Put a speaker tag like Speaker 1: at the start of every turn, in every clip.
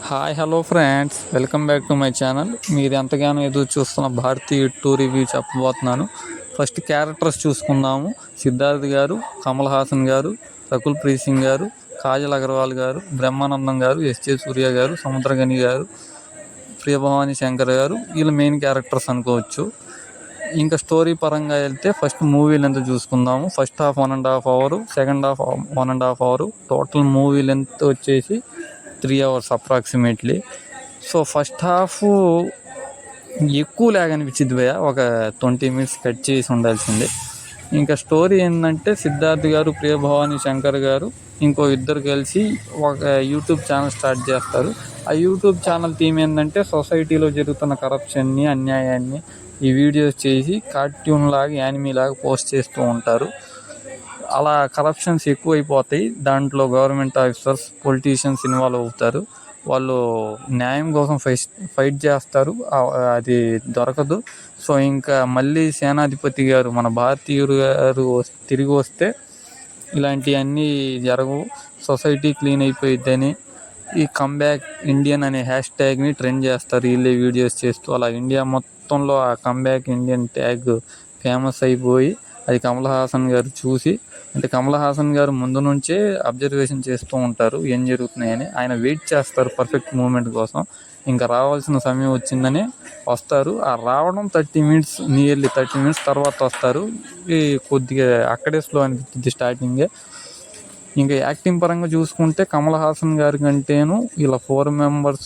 Speaker 1: Hi hello friends, welcome back to my channel. మీరు ఎంతగానో ఎదురు చూస్తున్న భారతీయ టూ రివ్యూ చెప్పబోతున్నాను. ఫస్ట్ క్యారెక్టర్స్ చూసుకుందాము. సిద్ధార్థ్ గారు, కమల్ హాసన్ గారు, రకుల్ ప్రీత్ సింగ్ గారు, కాజల్ అగర్వాల్ గారు, బ్రహ్మానందం గారు, ఎస్జే సూర్య గారు, సముద్రగని గారు, ప్రియభవాని శంకర్ గారు, వీళ్ళు మెయిన్ క్యారెక్టర్స్ అనుకోవచ్చు. ఇంకా స్టోరీ పరంగా వెళ్తే ఫస్ట్ మూవీ లెంత్ చూసుకుందాము. First half 1.5 hour, second half 1.5 hour, total movie length వచ్చేసి 3 hours approximately. So first half ఎక్కువ లాగ్ అనిపించింది భయ, ఒక 20 minutes కట్ చేసి ఉండాల్సిందే. ఇంకా స్టోరీ ఏంటంటే సిద్ధార్థ్ గారు, ప్రియభవాని శంకర్ గారు ఇంకో ఇద్దరు కలిసి ఒక యూట్యూబ్ ఛానల్ స్టార్ట్ చేస్తారు. ఆ యూట్యూబ్ ఛానల్ థీమ్ ఏంటంటే సొసైటీలో జరుగుతున్న కరప్షన్ని, అన్యాయాన్ని ఈ వీడియోస్ చేసి కార్టూన్ లాగా, యానిమీ లాగా పోస్ట్ చేస్తూ ఉంటారు. అలా కరప్షన్స్ ఎక్కువైపోతాయి. దాంట్లో గవర్నమెంట్ ఆఫీసర్స్, పొలిటీషియన్స్ ఇన్వాల్వ్ అవుతారు. వాళ్ళు న్యాయం కోసం ఫైట్ చేస్తారు, అది దొరకదు. సో ఇంకా మళ్ళీ సేనాధిపతి గారు, మన భారతీయుడు గారు తిరిగి వస్తే ఇలాంటివన్నీ జరగవు, సొసైటీ క్లీన్ అయిపోయిద్దని ఈ కమ్బ్యాక్ ఇండియన్ అనే #ని ట్రెండ్ చేస్తారు వీళ్ళే వీడియోస్ చేస్తూ. అలా ఇండియా మొత్తంలో ఆ కమ్బ్యాక్ ఇండియన్ ట్యాగ్ ఫేమస్ అయిపోయి అది కమల్ హాసన్ గారు చూసి, అంటే కమల్ హాసన్ గారు ముందు నుంచే అబ్జర్వేషన్ చేస్తూ ఉంటారు ఏం జరుగుతున్నాయని. ఆయన వెయిట్ చేస్తారు పర్ఫెక్ట్ మూమెంట్ కోసం. ఇంకా రావాల్సిన సమయం వచ్చిందని వస్తారు. ఆ రావడం 30 minutes, నియర్లీ 30 minutes తర్వాత వస్తారు. ఈ కొద్దిగా అక్కడే స్లో అనిపించింది స్టార్టింగే. ఇంకా యాక్టింగ్ పరంగా చూసుకుంటే కమల్ హాసన్ గారి కంటేను ఇలా 4 members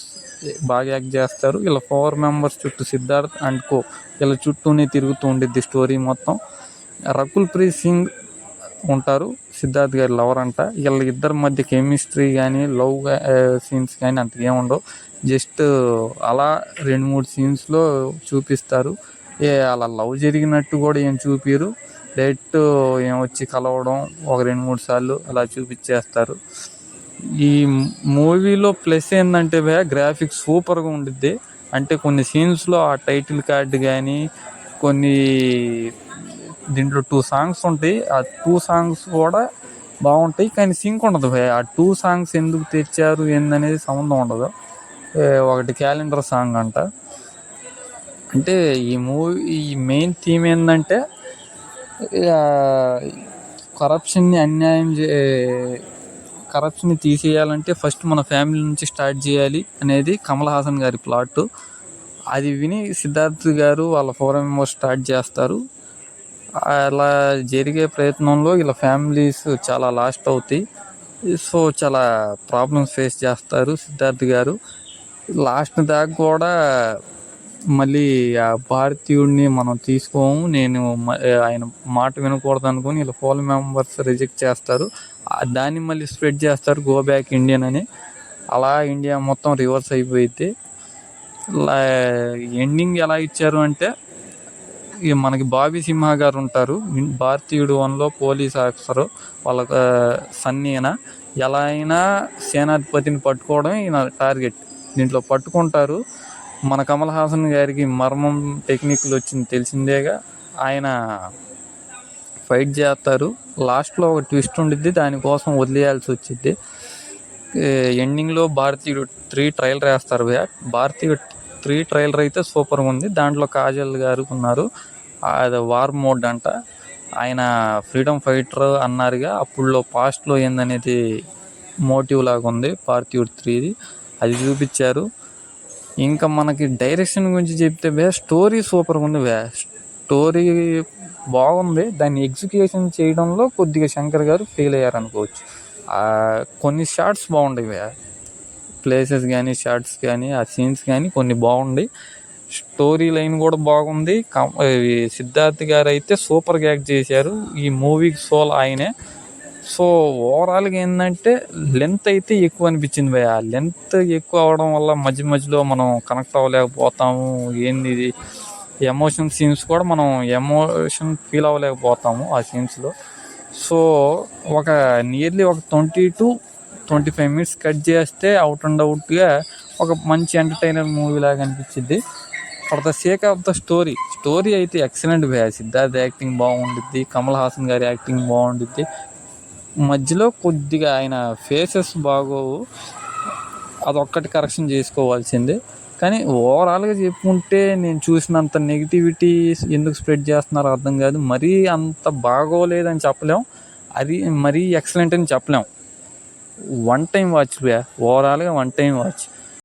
Speaker 1: బాగా యాక్ట్ చేస్తారు. ఇలా 4 members చుట్టూ సిద్ధార్థ్ అండ్ కో ఇలా చుట్టూనే తిరుగుతూ ఉండిద్ది స్టోరీ మొత్తం. రకుల్ ప్రీత్ సింగ్ ఉంటారు, సిద్ధార్థ్ గారి లవర్ అంట. వీళ్ళ ఇద్దరి మధ్య కెమిస్ట్రీ కానీ, లవ్ సీన్స్ కానీ అంత ఏముండవు. జస్ట్ అలా 2-3 సీన్స్లో చూపిస్తారు. అలా లవ్ జరిగినట్టు కూడా ఏం చూపిరు. డైరెక్ట్ ఏమొచ్చి కలవడం ఒక 2-3 సార్లు అలా చూపించేస్తారు. ఈ మూవీలో ప్లస్ ఏంటంటే గ్రాఫిక్స్ సూపర్గా ఉండిద్ది. అంటే కొన్ని సీన్స్లో ఆ టైటిల్ కార్డు కానీ, కొన్ని దీంట్లో 2 songs ఉంటాయి. ఆ 2 songs కూడా బాగుంటాయి, కానీ సింక్ ఉండదు భయ. ఆ 2 songs ఎందుకు తెచ్చారు ఏందనేది సంబంధం ఉండదు. ఒకటి క్యాలెండర్ సాంగ్ అంట. అంటే ఈ మూవీ ఈ మెయిన్ థీమ్ ఏంటంటే కరప్షన్ని, కరప్షన్ తీసేయాలంటే ఫస్ట్ మన ఫ్యామిలీ నుంచి స్టార్ట్ చేయాలి అనేది కమల్ హాసన్ గారి ప్లాట్. అది విని సిద్ధార్థ్ గారు వాళ్ళ 4 members స్టార్ట్ చేస్తారు. అలా జరిగే ప్రయత్నంలో ఇలా ఫ్యామిలీస్ చాలా లాస్ట్ అవుతాయి. సో చాలా ప్రాబ్లమ్స్ ఫేస్ చేస్తారు సిద్ధార్థ్ గారు. లాస్ట్ దాకా కూడా మళ్ళీ ఆ భారతీయుడిని మనం తీసుకోము, నేను ఆయన మాట వినకూడదు అనుకుని ఇలా 4 members రిజెక్ట్ చేస్తారు. దాన్ని మళ్ళీ స్ప్రెడ్ చేస్తారు గో బ్యాక్ ఇండియన్ అని. అలా ఇండియా మొత్తం రివర్స్ అయిపోయింది. ఎండింగ్ ఎలా ఇచ్చారు అంటే, మనకి బాబీ సింహ గారు ఉంటారు, భారతీయుడు 1లో పోలీస్ ఆఫీసరు, వాళ్ళ సన్నీన. ఎలా అయినా సేనాధిపతిని పట్టుకోవడం ఈయన టార్గెట్. దీంట్లో పట్టుకుంటారు. మన కమల్ హాసన్ గారికి మర్మం టెక్నిక్లు వచ్చింది తెలిసిందేగా. ఆయన ఫైట్ చేస్తారు. లాస్ట్లో ఒక ట్విస్ట్ ఉండిద్ది, దానికోసం వదిలేయాల్సి వచ్చింది. ఎండింగ్లో భారతీయుడు 3 ట్రైలర్ వేస్తారు. భారతీయుడు 3 ట్రైలర్ అయితే సూపర్గా ఉంది. దాంట్లో కాజల్ గారు ఉన్నారు. అది వార్ మోడ్ అంట. ఆయన ఫ్రీడమ్ ఫైటర్ అన్నారుగా, అప్పుడులో పాస్ట్లో ఏందనేది మోటివ్ లాగా ఉంది భారతీయుడు 3ది, అది చూపించారు. ఇంకా మనకి డైరెక్షన్ గురించి చెప్తే స్టోరీ సూపర్గా ఉంది. స్టోరీ బాగుంది, దాన్ని ఎగ్జిక్యూషన్ చేయడంలో కొద్దిగా శంకర్ గారు ఫెయిల్ అయ్యారనుకోవచ్చు. కొన్ని షార్ట్స్ బాగుండేవి, ప్లేసెస్ కానీ, షార్ట్స్ కానీ, ఆ సీన్స్ కానీ కొన్ని బాగుంటాయి. స్టోరీ లైన్ కూడా బాగుంది. సిద్ధార్థ్ గారు అయితే సూపర్గా యాక్ట్ చేశారు. ఈ మూవీకి సోల్ ఆయనే. సో ఓవరాల్గా ఏంటంటే లెంత్ అయితే ఎక్కువ అనిపించింది భయ. ఆ లెంత్ ఎక్కువ అవడం వల్ల మధ్య మధ్యలో మనం కనెక్ట్ అవ్వలేకపోతాము. ఏంది ఇది ఎమోషన్ సీన్స్ కూడా మనం ఎమోషన్ ఫీల్ అవ్వలేకపోతాము ఆ సీన్స్లో. సో ఒక నియర్లీ ఒక 20 to 25 minutes కట్ చేస్తే అవుట్ అండ్ అవుట్గా ఒక మంచి ఎంటర్టైనర్ మూవీ లాగా అనిపించింది. For the sake of the story అయితే ఎక్సలెంట్ భయ. సిద్ధార్థ్ యాక్టింగ్ బాగుండిద్ది, కమల్ హాసన్ గారి యాక్టింగ్ బాగుండిద్ది. మధ్యలో కొద్దిగా ఆయన ఫేసెస్ బాగోవు. అదొక్కటి కరెక్షన్ చేసుకోవాల్సిందే. కానీ ఓవరాల్గా చెప్పుకుంటే నేను చూసినంత నెగిటివిటీ ఎందుకు స్ప్రెడ్ చేస్తున్నారో అర్థం కాదు. మరీ అంత బాగోలేదని చెప్పలేం, అది మరీ ఎక్సలెంట్ అని చెప్పలేం. వన్ టైం వాచ్ ఓవరాల్గా వన్ టైం వాచ్.